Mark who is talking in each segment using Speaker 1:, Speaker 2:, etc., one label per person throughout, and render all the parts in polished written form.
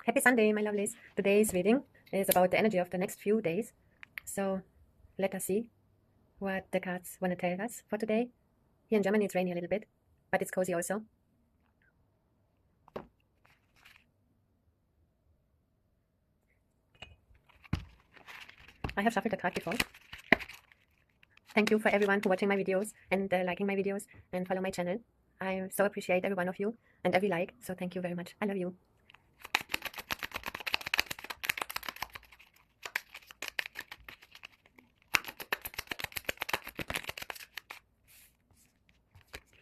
Speaker 1: Happy Sunday, my lovelies. Today's reading is about the energy of the next few days. So let us see what the cards want to tell us for today. Here in Germany, it's rainy a little bit, but it's cozy also. I have shuffled the card before. Thank you for everyone who watching my videos and liking my videos and follow my channel. I so appreciate every one of you and every like. So thank you very much. I love you.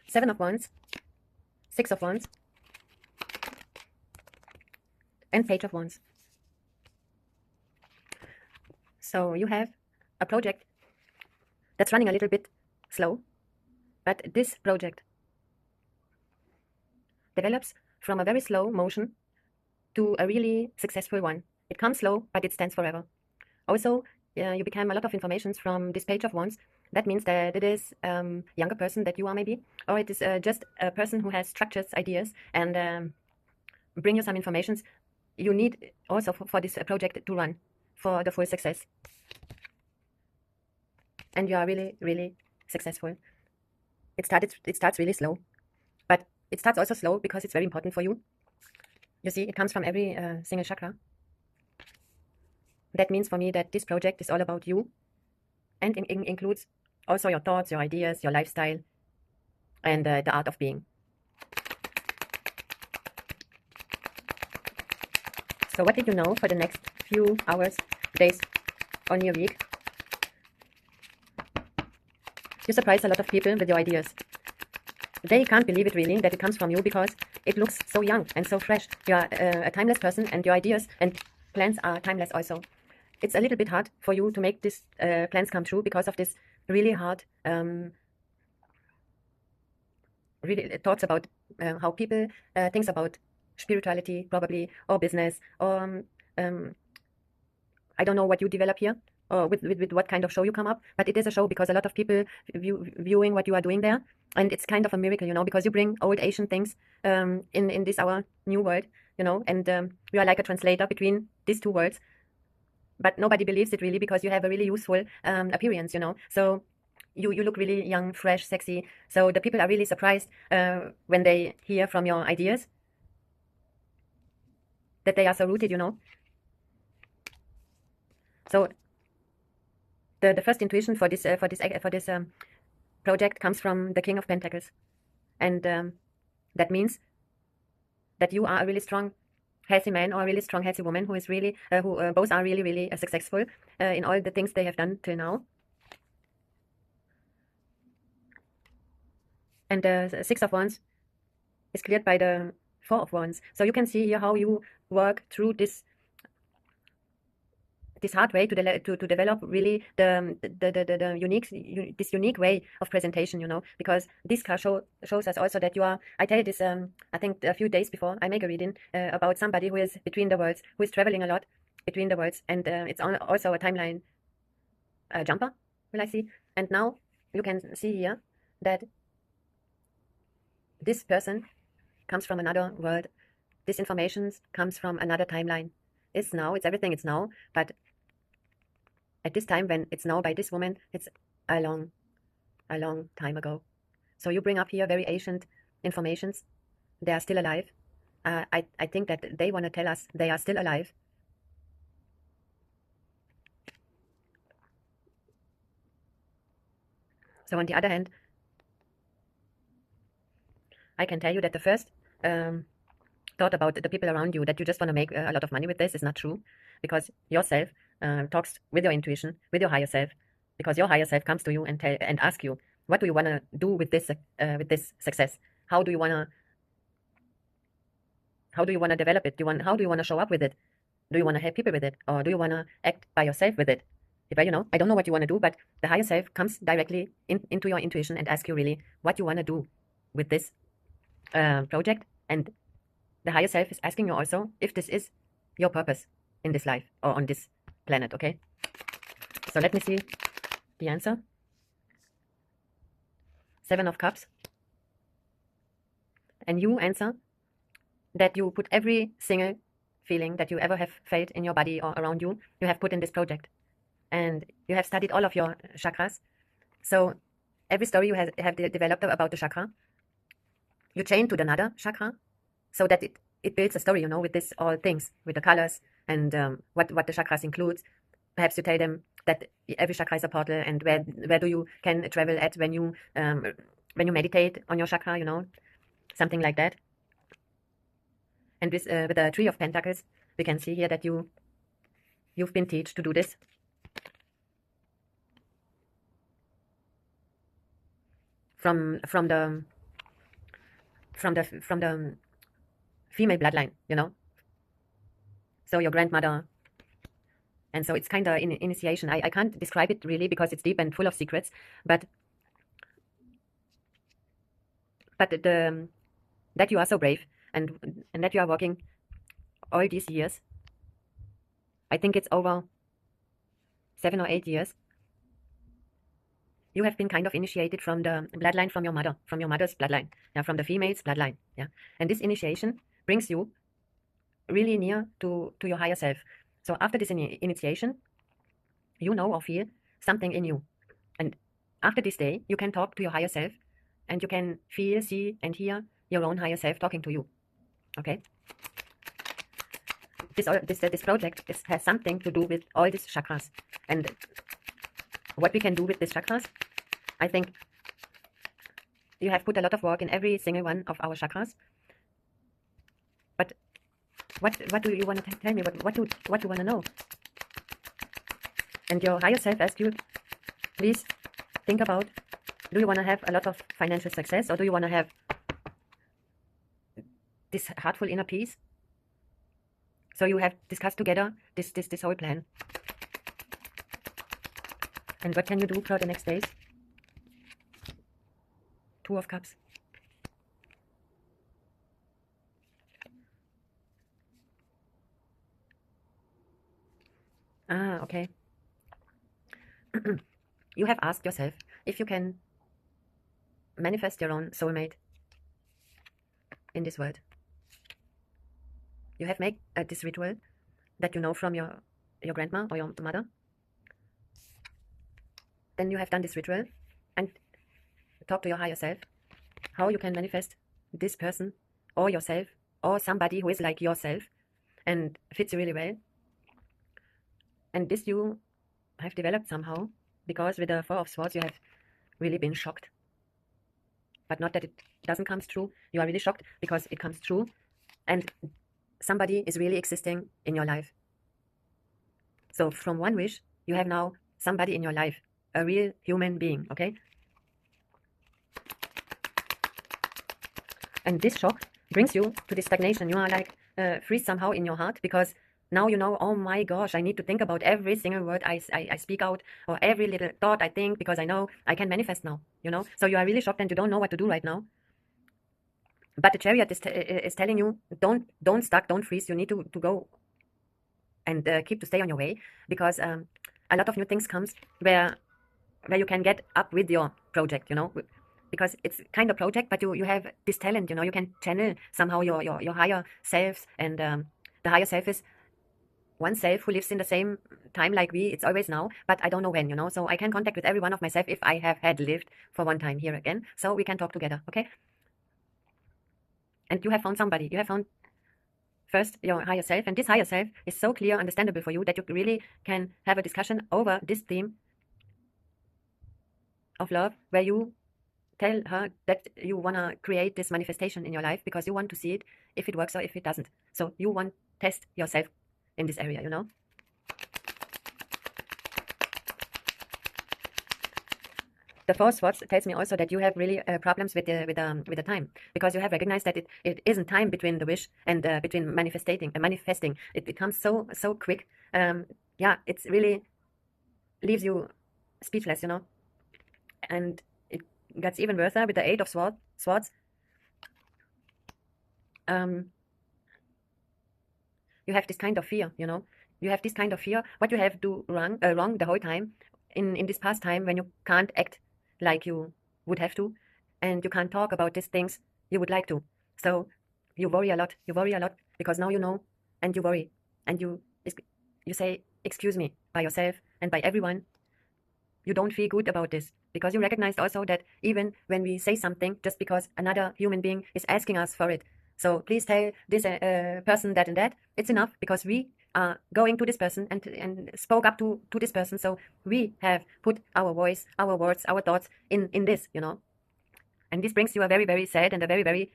Speaker 1: Seven of Wands, Six of Wands, and Page of Wands. So you have a project that's running a little bit slow, but this project develops from a very slow motion to a really successful one. It comes slow, but it stands forever. Also, you become a lot of informations from this Page of Wands. That means that it is a younger person that you are maybe, or it is just a person who has structures, ideas, and bring you some informations you need also for this project to run for the full success. And you are really, really successful. It starts really slow, but it starts also slow because it's very important for you. You see, it comes from every single chakra. That means for me that this project is all about you and includes also your thoughts, your ideas, your lifestyle, and the art of being. So what did you know for the next few hours, days, on your week? You surprise a lot of people with your ideas. They can't believe it really, that it comes from you, because it looks so young and so fresh. You are a timeless person, and your ideas and plans are timeless also. It's a little bit hard for you to make these plans come true because of this really hard really thoughts about how people thinks about spirituality probably, or business, or I don't know what you develop here, or with what kind of show you come up, but it is a show because a lot of people viewing what you are doing there, and it's kind of a miracle, because you bring old Asian things in this our new world, and you are like a translator between these two worlds, but nobody believes it really because you have a really useful appearance, so you look really young, fresh, sexy, so the people are really surprised when they hear from your ideas that they are so rooted, So the first intuition for this project comes from the King of Pentacles, and that means that you are a really strong, healthy man, or a really strong, healthy woman who is really who both are really, really successful in all the things they have done till now. And the Six of Wands is cleared by the Four of Wands. So you can see here how you work through this hard way to develop really the unique way of presentation, because this card shows us also that you are, I tell you this I think a few days before I make a reading about somebody who is between the worlds, who is traveling a lot between the worlds, and it's also a timeline jumper, will I see. And now you can see here that this person comes from another world. This information comes from another timeline. It's now, it's everything, it's now, but at this time when it's now by this woman, it's a long time ago. So you bring up here very ancient informations. They are still alive. I think that they want to tell us they are still alive. So on the other hand, I can tell you that the first thought about the people around you, that you just want to make a lot of money with this, is not true, because yourself talks with your intuition, with your higher self, because your higher self comes to you and asks you, what do you want to do with this success? How do you want to develop it? How do you want to show up with it? Do you want to help people with it, or do you want to act by yourself with it? If I don't know what you want to do, but the higher self comes directly into your intuition and asks you really what you want to do with this project, and the higher self is asking you also if this is your purpose in this life or on this planet, okay? So let me see the answer. Seven of Cups. And you answer that you put every single feeling that you ever have felt in your body or around you, you have put in this project. And you have studied all of your chakras. So every story you have developed about the chakra, you chain to another chakra so that it builds a story, with this all things, with the colors and what the chakras includes. Perhaps you tell them that every chakra is a portal, and where do you can travel at when you meditate on your chakra, something like that. And with the Three of Pentacles, we can see here that you've been taught to do this. From the female bloodline, So your grandmother. And so it's kind of initiation. I can't describe it really because it's deep and full of secrets, but that you are so brave and that you are working all these years. I think it's over 7 or 8 years. You have been kind of initiated from the bloodline from your mother's bloodline, from the female's bloodline, And this initiation brings you really near to your higher self. So after this initiation, you know or feel something in you. And after this day, you can talk to your higher self and you can feel, see, and hear your own higher self talking to you. Okay? This project has something to do with all these chakras. And what we can do with these chakras, I think you have put a lot of work in every single one of our chakras. But what do you want to tell me? What do you want to know? And your higher self asks you, please think about, do you want to have a lot of financial success, or do you want to have this heartful inner peace? So you have discussed together this whole plan. And what can you do for the next days? Two of Cups. Okay. You have asked yourself if you can manifest your own soulmate in this world. You have made this ritual that you know from your grandma or your mother. Then you have done this ritual and talk to your higher self how you can manifest this person or yourself or somebody who is like yourself and fits you really well. And this you have developed somehow, because with the Four of Swords you have really been shocked. But not that it doesn't come true. You are really shocked because it comes true and somebody is really existing in your life. So from one wish, you have now somebody in your life, a real human being, okay? And this shock brings you to this stagnation. You are like freeze somehow in your heart, because now you know, oh my gosh, I need to think about every single word I speak out, or every little thought I think, because I know I can manifest now, So you are really shocked and you don't know what to do right now. But the Chariot is telling you, don't stuck, don't freeze. You need to go and keep to stay on your way, because a lot of new things comes where you can get up with your project, because it's kind of project, but you have this talent, you can channel somehow your higher selves, and the higher self is one self who lives in the same time like we. It's always now, but I don't know when, so I can contact with every one of myself if I have had lived for one time here again, so we can talk together, okay? And you have found somebody. You have found first your higher self, and this higher self is so clear, understandable for you, that you really can have a discussion over this theme of love, where you tell her that you want to create this manifestation in your life because you want to see it, if it works or if it doesn't. So you want to test yourself in this area, The Four of Swords tells me also that you have really problems with the time, because you have recognized that it isn't time between the wish and between manifesting. It becomes so quick. It's really leaves you speechless, And it gets even worse with the Eight of Swords. You have this kind of fear, You have this kind of fear. What you have do wrong the whole time in this past time, when you can't act like you would have to, and you can't talk about these things you would like to. So you worry a lot. Because now you know and you worry, and you say excuse me by yourself and by everyone. You don't feel good about this because you recognized also that even when we say something, just because another human being is asking us for it. So please tell this person that and that. It's enough because we are going to this person and spoke up to this person. So we have put our voice, our words, our thoughts in this, you know. And this brings you a very, very sad and a very, very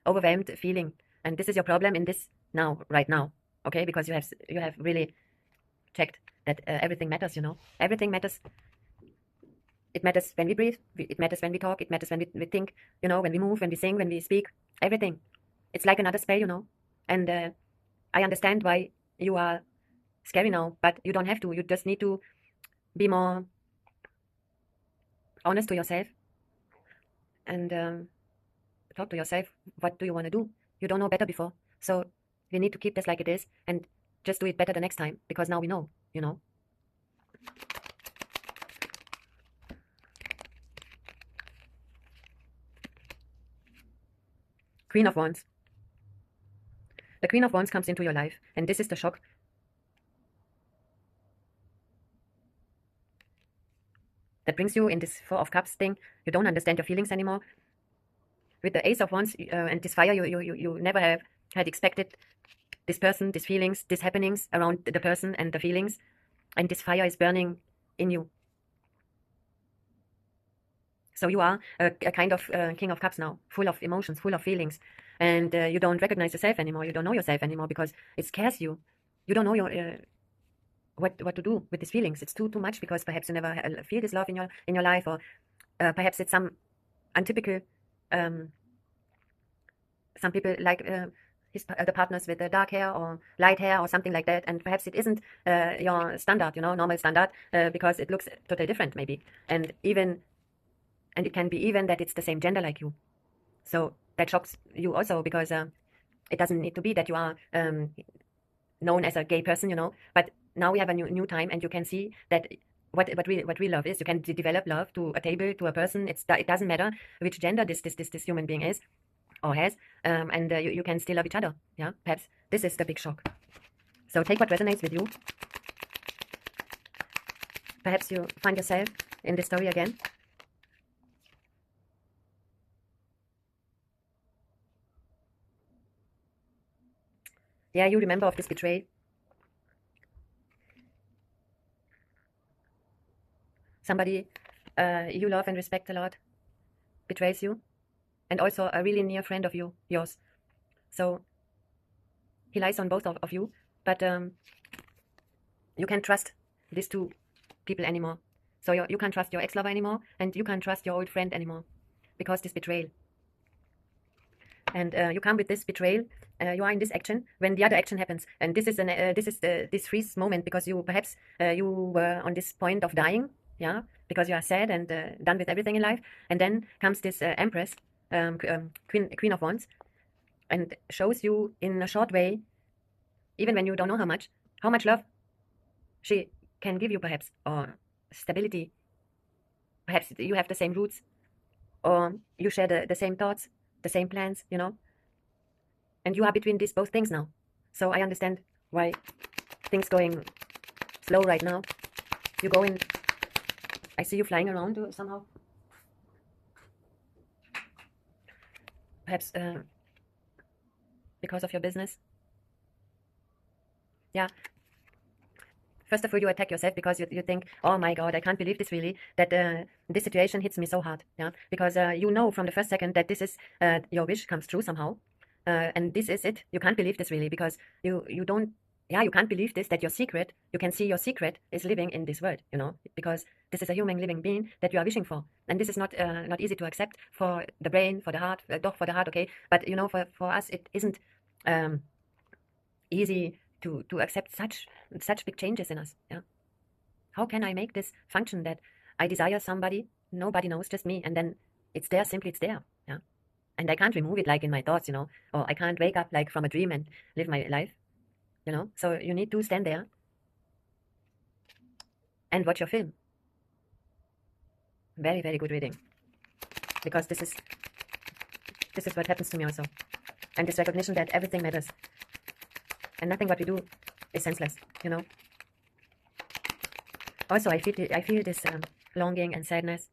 Speaker 1: overwhelmed feeling. And this is your problem in this now, right now, okay? Because you have really checked that everything matters, you know. Everything matters. It matters when we breathe. It matters when we talk. It matters when we think, you know, when we move, when we sing, when we speak. Everything. It's like another spell, you know. And I understand why you are scary now, but you don't have to. You just need to be more honest to yourself and talk to yourself. What do you want to do? You don't know better before. So we need to keep this like it is and just do it better the next time because now we know, you know. Queen of Wands. The Queen of Wands comes into your life, and this is the shock. That brings you in this Four of Cups thing. You don't understand your feelings anymore. With the Ace of Wands and this fire, you never have had expected this person, these feelings, these happenings around the person and the feelings. And this fire is burning in you. So you are a kind of King of Cups now, full of emotions, full of feelings. And you don't recognize yourself anymore. You don't know yourself anymore because it scares you. You don't know your what to do with these feelings. It's too much because perhaps you never feel this love in your life, or perhaps it's some untypical. Some people like the partners with the dark hair or light hair or something like that, and perhaps it isn't your standard, you know, normal standard, because it looks totally different maybe, and it can be even that it's the same gender like you. So that shocks you also because it doesn't need to be that you are known as a gay person, you know. But now we have a new time, and you can see that what real love is. You can develop love to a table, to a person. It doesn't matter which gender this human being is or has, and you can still love each other. Yeah, perhaps this is the big shock. So take what resonates with you. Perhaps you find yourself in this story again. Yeah, you remember of this betrayal. Somebody you love and respect a lot betrays you, and also a really near friend of yours. So he lies on both of you, but you can't trust these two people anymore. So you can't trust your ex-lover anymore, and you can't trust your old friend anymore because this betrayal. And you come with this betrayal. You are in this action when the other action happens, and this is this freeze moment because you perhaps you were on this point of dying, yeah, because you are sad and done with everything in life, and then comes this Empress, Queen of Wands, and shows you in a short way, even when you don't know how much love she can give you, perhaps, or stability. Perhaps you have the same roots, or you share the same thoughts, the same plans, you know. And you are between these both things now. So I understand why things going slow right now. You go in, I see you flying around somehow. Perhaps because of your business. Yeah. First of all, you attack yourself because you think, oh my God, I can't believe this really, that this situation hits me so hard. Yeah, because you know from the first second that this is your wish comes true somehow. And this is it. You can't believe this really because you don't, yeah, you can't believe this, that your secret, you can see your secret is living in this world, you know, because this is a human living being that you are wishing for. And this is not easy to accept for the brain, for the heart, for the heart, okay. But, you know, for us, it isn't easy to accept such big changes in us. Yeah. How can I make this function that I desire somebody, nobody knows, just me, and then it's there, simply it's there. Yeah. And I can't remove it like in my thoughts, you know, or I can't wake up like from a dream and live my life, you know. So you need to stand there and watch your film. Very, very good reading. Because this is what happens to me also. And this recognition that everything matters. and nothing what we do is senseless, you know. Also, I feel this longing and sadness.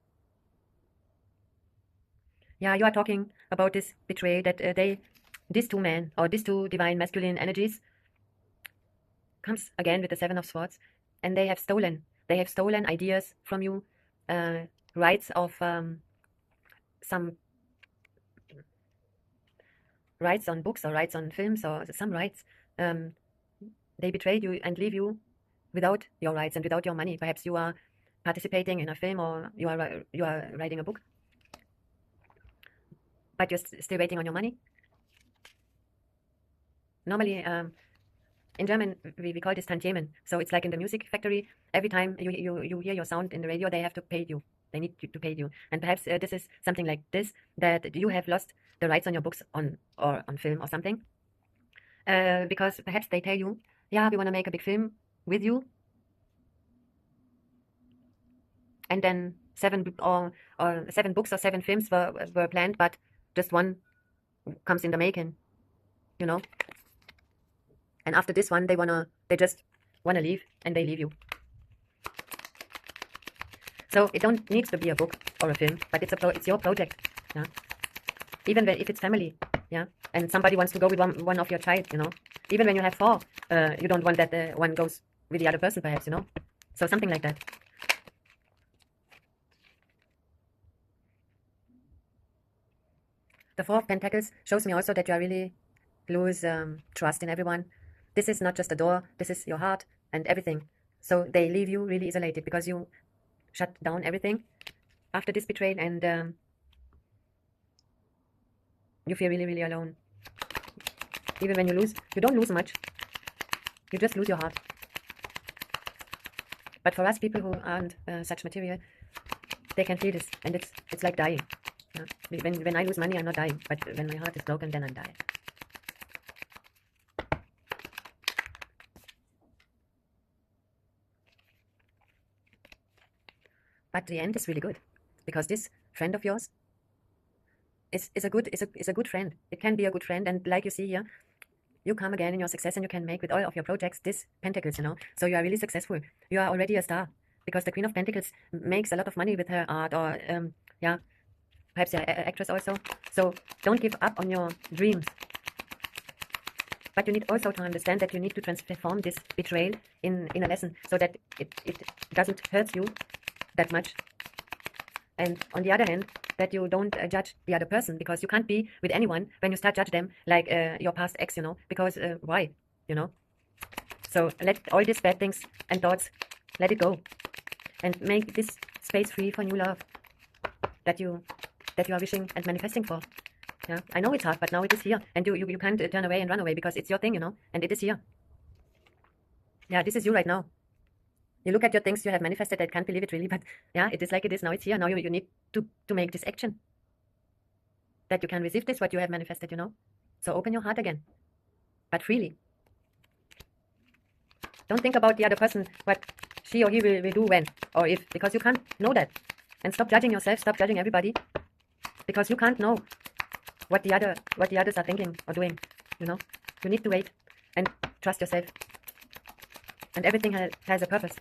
Speaker 1: Yeah, you are talking about this betrayal that these two men or these two divine masculine energies comes again with the Seven of Swords, and they have stolen ideas from you, uh, rights of some rights on books or rights on films or some rights. Um, they betrayed you and leave you without your rights and without your money. Perhaps you are participating in a film or you are writing a book, but you're still waiting on your money. Normally, in German, we call this Tantiemen. So it's like in the music factory. Every time you hear your sound in the radio, they have to pay you. They need you to pay you. And perhaps this is something like this, that you have lost the rights on your books or on film or something. Because perhaps they tell you, yeah, we want to make a big film with you. And then seven books or 7 films were planned, but just one comes in the making, you know. And after this one, they just wanna leave, and they leave you. So it don't need to be a book or a film, but it's your project, yeah. Even if it's family, yeah, and somebody wants to go with one of your child, you know. Even when you have 4, you don't want that one goes with the other person, perhaps, you know. So something like that. The 4 of Pentacles shows me also that you are really lose trust in everyone. This is not just a door, this is your heart and everything. So they leave you really isolated because you shut down everything after this betrayal, and you feel really, really alone. Even when you lose, you don't lose much. You just lose your heart. But for us people who aren't such material, they can feel this, and it's like dying. Yeah? When I lose money, I'm not dying, but when my heart is broken, then I'm dying. But the end is really good, because this friend of yours is a good friend. It can be a good friend, and like you see here, you come again in your success, and you can make with all of your projects this Pentacles, you know. So you are really successful. You are already a star, because the Queen of Pentacles makes a lot of money with her art, or yeah, perhaps you're an actress also. So don't give up on your dreams. But you need also to understand that you need to transform this betrayal in a lesson, so that it doesn't hurt you that much. And on the other hand, that you don't judge the other person, because you can't be with anyone when you start judge them like your past ex, you know, because why, you know. So let all these bad things and thoughts, let it go, and make this space free for new love that you are wishing and manifesting for. Yeah, I know it's hard, but now it is here, and you can't turn away and run away, because it's your thing, you know, and it is here. Yeah, this is you right now. You look at your things you have manifested, I can't believe it really, but yeah, it is like it is. Now it's here. Now you need to make this action, that you can receive this, what you have manifested, you know. So open your heart again, but freely. Don't think about the other person, what she or he will do when or if, because you can't know that. And stop judging yourself, stop judging everybody, because you can't know what the others are thinking or doing, you know. You need to wait and trust yourself, and everything has a purpose.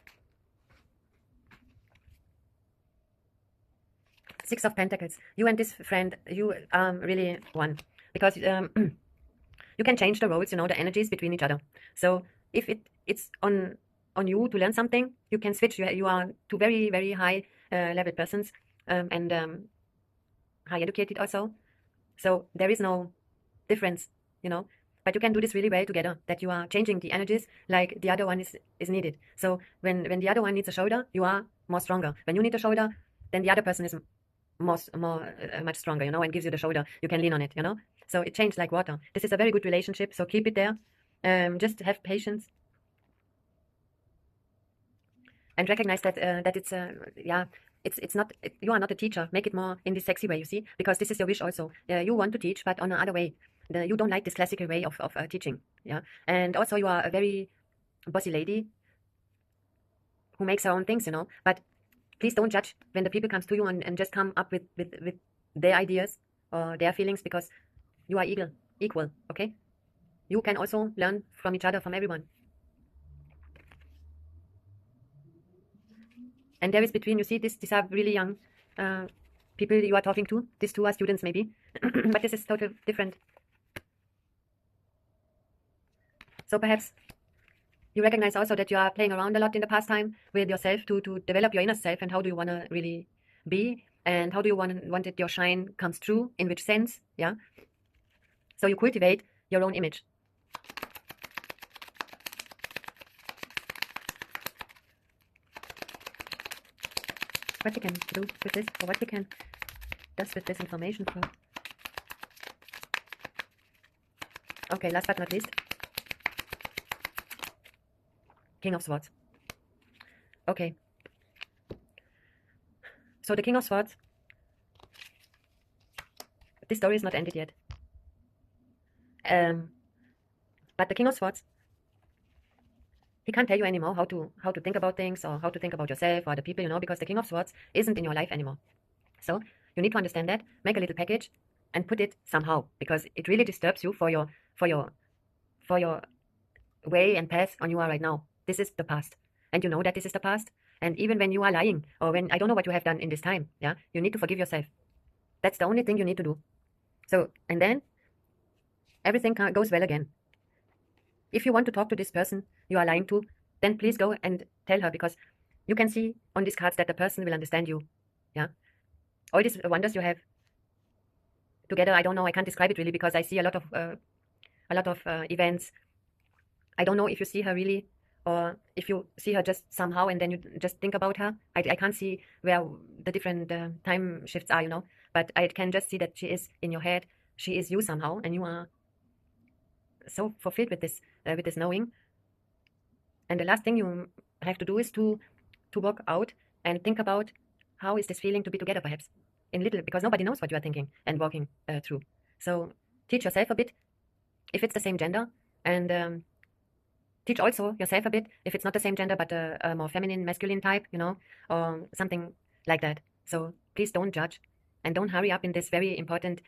Speaker 1: 6 of Pentacles. You and this friend, you really one, because you can change the roles, you know, the energies between each other. So if it's on you to learn something, you can switch. You are two very, very high level persons, and high educated also. So there is no difference, you know. But you can do this really well together, that you are changing the energies like the other one is needed. So when the other one needs a shoulder, you are more stronger. When you need a shoulder, then the other person is much stronger, you know, and gives you the shoulder. You can lean on it, you know. So it changed like water. This is a very good relationship, so keep it there. Just have patience, and recognize that that it's yeah, it's not, you are not a teacher. Make it more in this sexy way, you see, because this is your wish also. You want to teach, but on another way. You don't like this classical way of teaching, yeah. And also you are a very bossy lady who makes her own things, you know. But please don't judge when the people comes to you and just come up with their ideas or their feelings, because you are equal, okay? you can also learn from each other, from everyone. And there is between, you see, these are really young people you are talking to. These two are students maybe, but this is totally different. So perhaps you recognize also that you are playing around a lot in the past time with yourself to develop your inner self, and how do you want to really be, and how do you want that your shine comes true, in which sense, yeah? So you cultivate your own image. What we can do with this, or what we can do with this information flow. Okay, last but not least, King of Swords. Okay. So the King of Swords, this story is not ended yet. But the King of Swords, he can't tell you anymore how to think about things, or how to think about yourself or the people, you know, because the King of Swords isn't in your life anymore. So you need to understand that, make a little package and put it somehow, because it really disturbs you for your way and path on you are right now. This is the past. And you know that this is the past. And even when you are lying, or when I don't know what you have done in this time, yeah, you need to forgive yourself. That's the only thing you need to do. So, and then everything goes well again. If you want to talk to this person you are lying to, then please go and tell her, because you can see on these cards that the person will understand you. Yeah. All these wonders you have together, I don't know, I can't describe it really, because I see a lot of events. I don't know if you see her really, or if you see her just somehow and then you just think about her. I can't see where the different time shifts are, you know, but I can just see that she is in your head. She is you somehow, and you are so fulfilled with this knowing. And the last thing you have to do is to walk out and think about, how is this feeling to be together, perhaps in little, because nobody knows what you are thinking and walking through. So teach yourself a bit if it's the same gender, and teach also yourself a bit if it's not the same gender, but a more feminine, masculine type, you know, or something like that. So please don't judge, and don't hurry up in this very important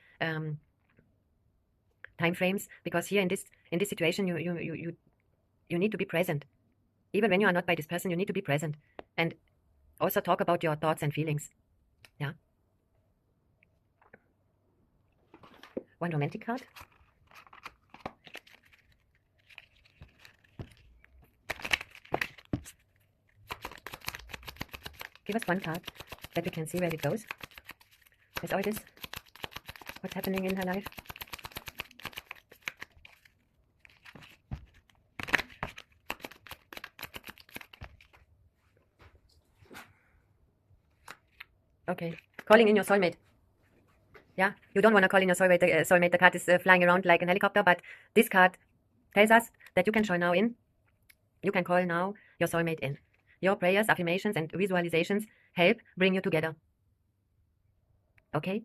Speaker 1: time frames, because here in this situation, you need to be present. Even when you are not by this person, you need to be present, and also talk about your thoughts and feelings. Yeah. One romantic card. Give us one card that we can see where it goes. With all this, what's happening in her life. Okay, calling in your soulmate. Yeah, you don't want to call in your soulmate. The card is flying around like a helicopter, but this card tells us that you can join now in. You can call now your soulmate in. Your prayers, affirmations, and visualizations help bring you together. Okay?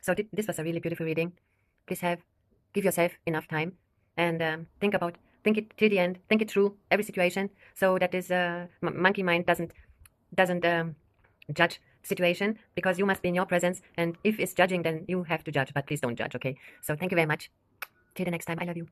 Speaker 1: So this was a really beautiful reading. Please give yourself enough time, and think it till the end. Think it through every situation, so that this monkey mind doesn't judge situation, because you must be in your presence, and if it's judging, then you have to judge, but please don't judge. Okay? So thank you very much. Till the next time, I love you.